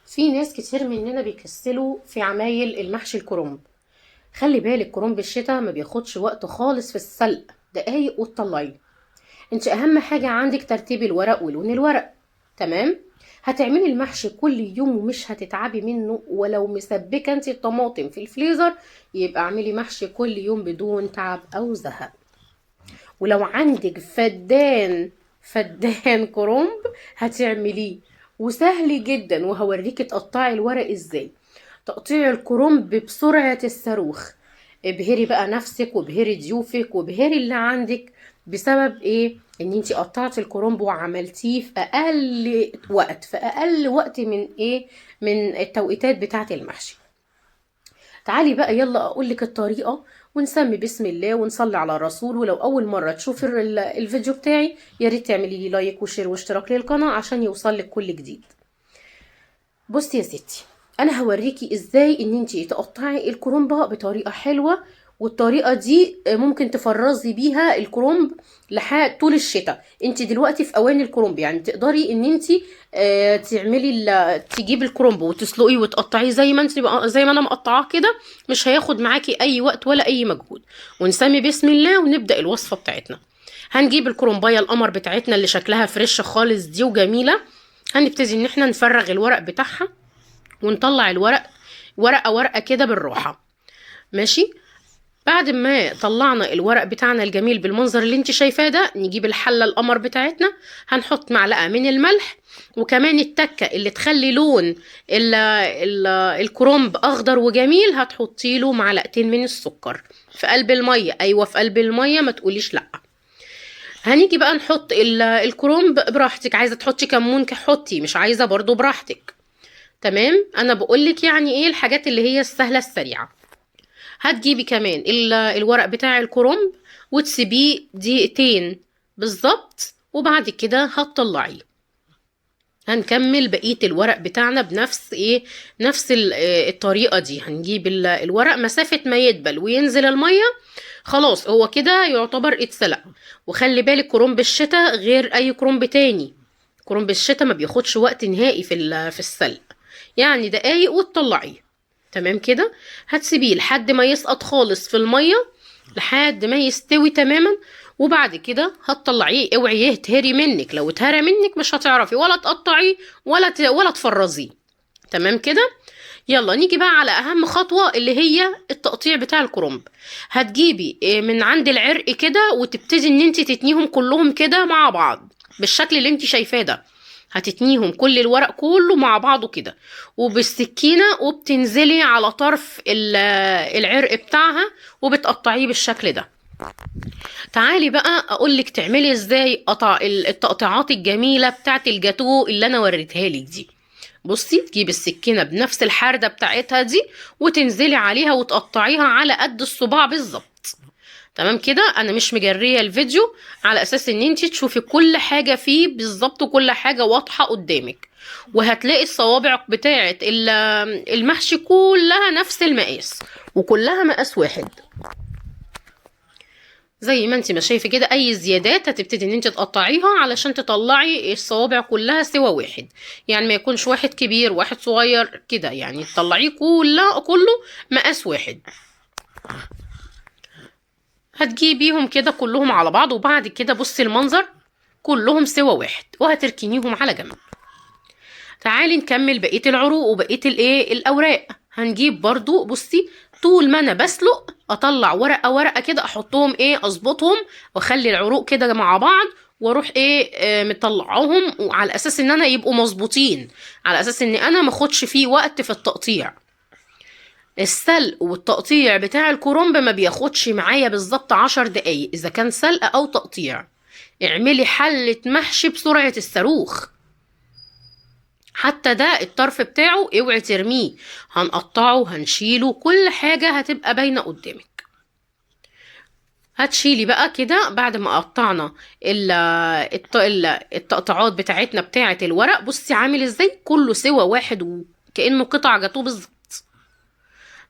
في ناس كتير مننا بيكسلوا في عمايل المحشي الكرنب. خلي بالك كرنب الشتاء ما بياخدش وقت خالص في السلق، دقايق وتطلعيه. انت اهم حاجة عندك ترتيب الورق ولون الورق. تمام. هتعملي المحشي كل يوم ومش هتتعبي منه، ولو مسبكة انت الطماطم في الفريزر يبقى اعملي محشي كل يوم بدون تعب او زهق. ولو عندك فدان كرنب هتعمليه، وسهل جدا، وهوريكي تقطعي الورق ازاي. تقطيع الكرنب بسرعة الصاروخ. ابهري بقى نفسك وابهري ضيوفك وابهري اللي عندك. بسبب ايه؟ ان انتي قطعتي الكرنب وعملتيه في اقل وقت من ايه، من التوقيتات بتاعة المحشي. تعالي بقى يلا اقولك الطريقة، ونسمي بسم الله ونصلي على الرسول. ولو اول مرة تشوفي الفيديو بتاعي يا ريت تعملي لي لايك وشير واشتراك للقناة عشان يوصلك كل جديد. بصي يا ستي، انا هوريكي ازاي ان انتي تقطعي الكرنبة بطريقة حلوة. والطريقة دي ممكن تفرزي بيها الكرنب لحد طول الشتاء. انتي دلوقتي في اوان الكرنب، يعني تقدري ان انتي تجيبي الكرنب وتسلقيه وتقطعيه زي ما انا مقطعاه كده. مش هياخد معاكي اي وقت ولا اي مجهود. ونسمي بسم الله ونبدأ الوصفة بتاعتنا. هنجيب الكرنبايه القمر بتاعتنا اللي شكلها فريش خالص دي وجميلة. هنبتدي ان احنا نفرغ الورق بتاعها ونطلع الورق ورقة ورقة كده بالراحة. ماشي. بعد ما طلعنا الورق بتاعنا الجميل بالمنظر اللي انت شايفاه ده، نجيب الحلة القمر بتاعتنا. هنحط معلقة من الملح، وكمان التكة اللي تخلي لون الكرنب اخضر وجميل هتحطي له معلقتين من السكر في قلب المية. ايوه في قلب المية، ما تقوليش لا. هنيجي بقى نحط الكرنب براحتك، عايزة تحطي كمون حطي، مش عايزة برضو براحتك. تمام. انا بقولك يعني ايه الحاجات اللي هي السهلة السريعة. هتجيبي كمان الورق بتاع الكرنب وتسيبيه دقيقتين بالظبط، وبعد كده هتطلعيه. هنكمل بقية الورق بتاعنا بنفس نفس الطريقة دي. هنجيب الورق مسافة ما يدبل وينزل المية، خلاص هو كده يعتبر اتسلق. وخلي بالك كرنب الشتاء غير اي كرنب تاني. كرنب الشتاء ما بياخدش وقت نهائي في السلق، يعني دقايق وتطلعيه. تمام كده. هتسيبيه لحد ما يسقط خالص في المية، لحد ما يستوي تماما. وبعد كده هتطلعيه. اوعي يتهري منك، لو اتهرى منك مش هتعرفي ولا تقطعيه ولا تفرزيه. تمام كده. يلا نيجي بقى على اهم خطوة اللي هي التقطيع بتاع الكرنب. هتجيبي من عند العرق كده وتبتدي ان انت تتنيهم كلهم كده مع بعض بالشكل اللي انت شايفاه ده. هتتنيهم كل الورق كله مع بعضه كده، وبالسكينة وبتنزلي على طرف العرق بتاعها وبتقطعيه بالشكل ده. تعالي بقى اقولك تعملي ازاي قطع التقطيعات الجميلة بتاعت الجاتو اللي انا وريتها لك دي. بصي، تجيبي السكينة بنفس الحردة بتاعتها دي وتنزلي عليها وتقطعيها على قد الصباع بالظبط. تمام كده. انا مش مجريه الفيديو على اساس ان انت تشوفي كل حاجه فيه بالظبط وكل حاجه واضحه قدامك. وهتلاقي الصوابع بتاعه المحشي كلها نفس المقاس، وكلها مقاس واحد. زي ما انت ما شايفه كده، اي زيادات هتبتدي ان انت تقطعيها علشان تطلعي الصوابع كلها سوا واحد. يعني ما يكونش واحد كبير واحد صغير كده، يعني تطلعيه كله مقاس واحد. هتجيبيهم كده كلهم على بعض، وبعد كده بصي المنظر كلهم سوا واحد، وهتركنيهم على جنب. تعالي نكمل بقية العروق وبقية الاوراق. هنجيب برضو بصي، طول ما انا بسلق اطلع ورقة ورقة كده، احطهم اظبطهم واخلي العروق كده مع بعض، واروح مطلعهم على اساس ان انا يبقوا مظبوطين، على اساس ان انا ماخدش فيه وقت في التقطيع. السلق والتقطيع بتاع الكرنب ما بياخدش معايا بالظبط 10 دقايق اذا كان سلق او تقطيع. اعملي حلة محشي بسرعة الصاروخ. حتى ده الطرف بتاعه اوعي ترميه، هنقطعه هنشيله، كل حاجة هتبقى باينة قدامك. هتشيلي بقى كده بعد ما قطعنا التقطعات بتاعتنا بتاعت الورق. بصي عامل ازاي كله سوا واحد وكأنه قطع جاتوه بالظبط.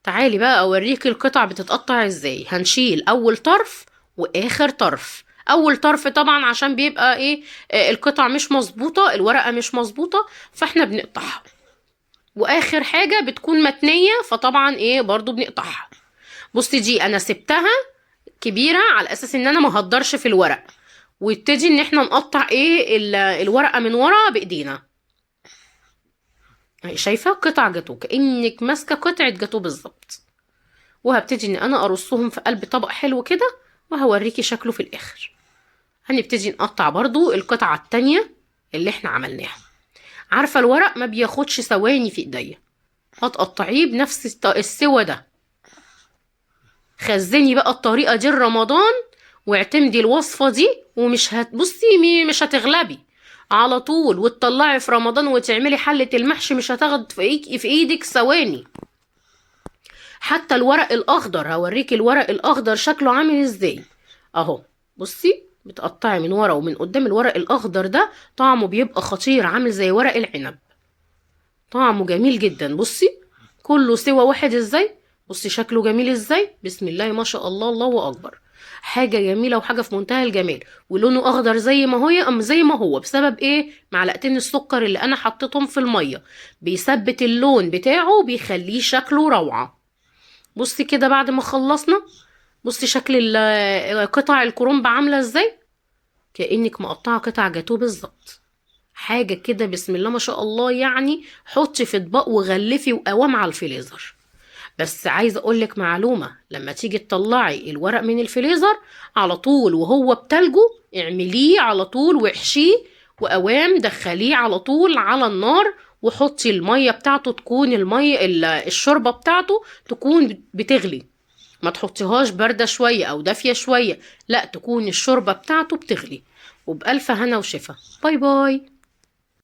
تعالي بقى اوريك القطع بتتقطع ازاي. هنشيل اول طرف واخر طرف. اول طرف طبعا عشان بيبقى القطع مش مظبوطه، الورقه مش مظبوطه، فاحنا بنقطعها. واخر حاجة بتكون متنية، فطبعا ايه برضو بنقطعها. بصي دي انا سبتها كبيرة على اساس ان انا ما هقدرش في الورق، ويبتدي ان احنا نقطع ايه الورقة من ورا بايدينا. شايفة قطع جاتو، كأنك ماسكة قطعة جاتو بالظبط. وهبتدي ان انا ارصهم في قلب طبق حلو كده، وهوريكي شكله في الاخر. هنبتدي نقطع برضو القطعة التانية اللي احنا عملناها. عارفة الورق ما بياخدش ثواني في ايديا، هتقطعيه بنفس السوا ده. خزني بقى الطريقة دي رمضان، واعتمدي الوصفة دي، ومش هتبصي مش هتغلبي على طول، وتطلعي في رمضان وتعملي حلة المحشي مش هتاخد في ايدك ثواني. حتى الورق الاخضر، هوريكي الورق الاخضر شكله عامل ازاي اهو. بصي بتقطعي من ورا ومن قدام. الورق الاخضر ده طعمه بيبقى خطير، عامل زي ورق العنب، طعمه جميل جدا. بصي كله سوا واحد ازاي، بصي شكله جميل ازاي، بسم الله ما شاء الله، الله اكبر. حاجة جميلة وحاجة في منتهى الجمال. ولونه اخضر زي ما هو بسبب ايه؟ معلقتين السكر اللي انا حطيتهم في المية، بيثبت اللون بتاعه، بيخليه شكله روعة. بصي كده بعد ما خلصنا، بصي شكل قطع الكرنب عاملة ازاي، كأنك مقطعة قطع جاتوه بالظبط. حاجة كده بسم الله ما شاء الله. يعني حطي في اطباق وغلفي وقوام على الفريزر. بس عايزة اقولك معلومة، لما تيجي تطلعي الورق من الفريزر على طول وهو بتلجه، اعمليه على طول واحشيه وقوام، دخليه على طول على النار، وحطي المية بتاعته تكون الشوربة بتاعته تكون بتغلي. ما تحطيهاش باردة شوية او دافية شوية، لا تكون الشوربة بتاعته بتغلي. وبألف هنا وشفا. باي باي.